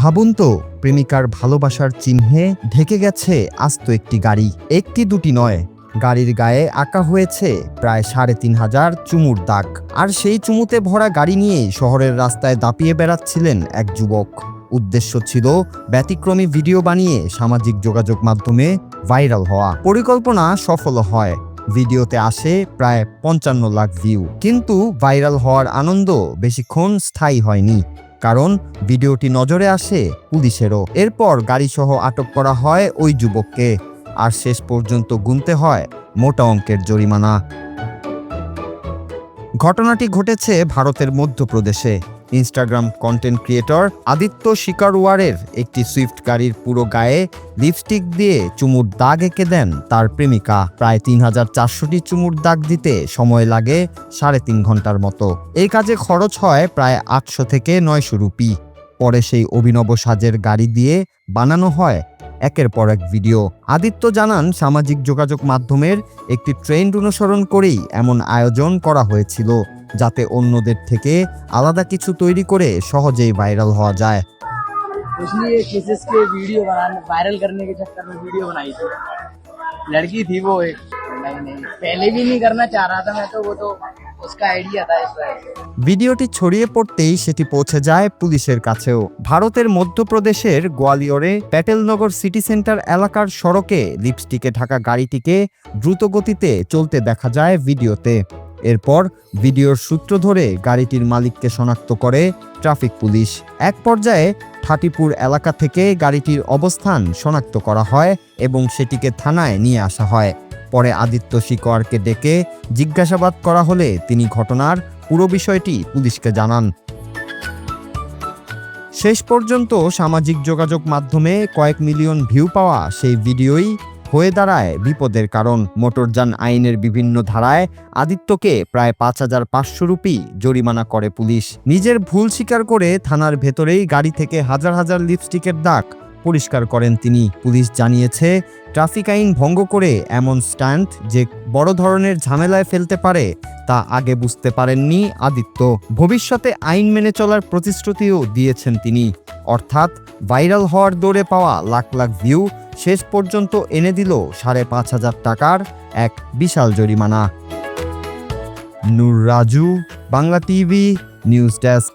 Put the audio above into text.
ভাবুন তো, প্রেমিকার ভালোবাসার চিহ্নে ঢেকে গেছে আস্ত একটি গাড়ি। একটি দুটি নয়, গাড়ির গায়ে আঁকা হয়েছে প্রায় ৩৫০০ চুমুর দাগ। আর সেই চুমুতে ভরা গাড়ি নিয়েই শহরের রাস্তায় দাপিয়ে বেড়াচ্ছিলেন এক যুবক। উদ্দেশ্য ছিল ব্যতিক্রমী ভিডিও বানিয়ে সামাজিক যোগাযোগ মাধ্যমে ভাইরাল হওয়া। পরিকল্পনা সফল হয়, ভিডিওতে আসে প্রায় ৫৫ লাখ ভিউ। কিন্তু ভাইরাল হওয়ার আনন্দ বেশিক্ষণ স্থায়ী হয়নি, কারণ ভিডিওটি নজরে আসে পুলিশেরও। এরপর গাড়িসহ আটক করা হয় ওই যুবককে, আর শেষ পর্যন্ত গুনতে হয় মোটা অঙ্কের জরিমানা। ঘটনাটি ঘটেছে ভারতের মধ্যপ্রদেশে। ইনস্টাগ্রাম কন্টেন্ট ক্রিয়েটর আদিত্য শিকারওয়ারের একটি সুইফট গাড়ির পুরো গায়ে লিপস্টিক দিয়ে চুমুর দাগ এঁকে দেন তার প্রেমিকা। প্রায় ৩৪০০টি চুমুর দাগ দিতে সময় লাগে ৩.৫ ঘন্টার মতো। এই কাজে খরচ হয় প্রায় ৮০০ থেকে ৯০০ রুপি। পরে সেই অভিনব সাজের গাড়ি দিয়ে বানানো হয় একের পর এক ভিডিও। আদিত্য জানান, সামাজিক যোগাযোগ মাধ্যমের একটি ট্রেন্ড অনুসরণ করেই এমন আয়োজন করা হয়েছিল, যাতে অন্যদের থেকে আলাদা কিছু তৈরি করে সহজেই ভাইরাল হওয়া যায়। इसलिए केसेस के वीडियो बनाने वायरल करने के चक्कर में वीडियो बनाई थी। लड़की थी वो एक, नहीं पहले भी नहीं करना चाह रहा था मैं, तो वो तो उसका आइडिया था इस वजह से। ভিডিওটি ছড়িয়ে পড়তেই সেটি পৌঁছে যায় পুলিশের কাছেও। ভারতের মধ্যপ্রদেশের গোয়ালিয়রে প্যাটেলনগর সিটি সেন্টার এলাকার সড়কে লিপস্টিকে ঢাকা গাড়িটিকে দ্রুত গতিতে চলতে দেখা যায় ভিডিওতে। এরপর ভিডিওর সূত্র ধরে গাড়িটির মালিককে শনাক্ত করে ট্রাফিক পুলিশ। এক পর্যায়ে ঠাটিপুর এলাকা থেকে গাড়িটির অবস্থান শনাক্ত করা হয় এবং সেটিকে থানায় নিয়ে আসা হয়। পরে আদিত্য শিকোয়ারকে ডেকে জিজ্ঞাসাবাদ করা হলে তিনি ঘটনার পুরো বিষয়টি পুলিশকে জানান। শেষ পর্যন্ত সামাজিক যোগাযোগ মাধ্যমে কয়েক মিলিয়ন ভিউ পাওয়া সেই ভিডিওই হয়ে দাঁড়ায় বিপদের কারণ। মোটরযান আইনের বিভিন্ন ধারায় আদিত্যকে প্রায় ৫৫০০ রুপি জরিমানা করে পুলিশ। নিজের ভুল স্বীকার করে থানার ভেতরেই গাড়ি থেকে হাজার হাজার লিপস্টিকের দাগ পরিষ্কার করেন তিনি। পুলিশ জানিয়েছে, ট্রাফিক আইন ভঙ্গ করে এমন স্ট্যান্ড যে বড় ধরনের ঝামেলায় ফেলতে পারে তা আগে বুঝতে পারেননি আদিত্য। ভবিষ্যতে আইন মেনে চলার প্রতিশ্রুতিও দিয়েছেন তিনি। অর্থাৎ ভাইরাল হওয়ার দৌড়ে পাওয়া লাখ লাখ ভিউ শেষ পর্যন্ত এনে দিল ৫৫০০ টাকার এক বিশাল জরিমানা। Noor Raju, Bangla TV news desk.